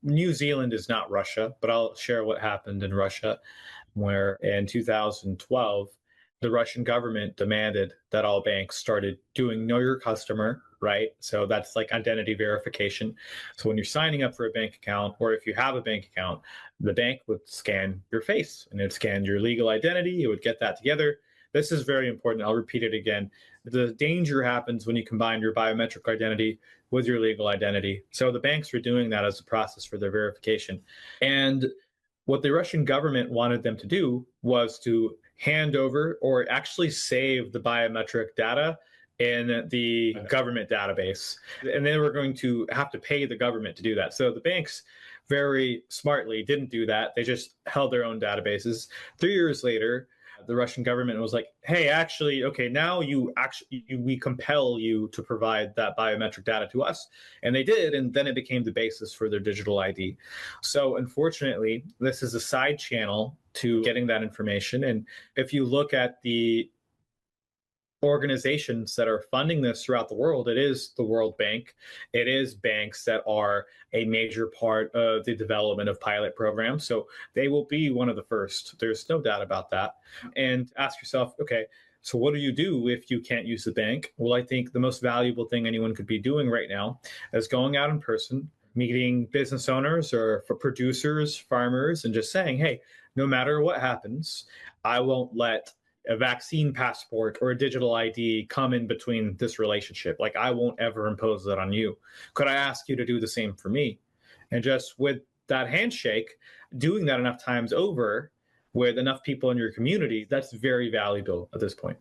New Zealand is not Russia, but I'll share what happened in Russia, where in 2012, the Russian government demanded that all banks started doing know your customer, right? So that's like identity verification. So when you're signing up for a bank account, or if you have a bank account, the bank would scan your face and it would scan your legal identity. It would get that together. This is very important. I'll repeat it again. The danger happens when you combine your biometric identity with your legal identity. So the banks were doing that as a process for their verification. And what the Russian government wanted them to do was to hand over or actually save the biometric data in the government database. And they were going to have to pay the government to do that. So the banks very smartly didn't do that. They just held their own databases. 3 years later, the Russian government was like, hey, actually, okay, now we compel you to provide that biometric data to us. And they did, and then it became the basis for their digital ID. So unfortunately, this is a side channel to getting that information. And if you look at the organizations that are funding this throughout the world, it is the World Bank. It is banks that are a major part of the development of pilot programs. So they will be one of the first. There's no doubt about that. And ask yourself, okay, so what do you do if you can't use the bank? Well, I think the most valuable thing anyone could be doing right now is going out in person, meeting business owners or for producers, farmers, and just saying, hey, no matter what happens, I won't let a vaccine passport or a digital ID come in between this relationship. Like, I won't ever impose that on you. Could I ask you to do the same for me? And just with that handshake, doing that enough times over with enough people in your community, that's very valuable at this point.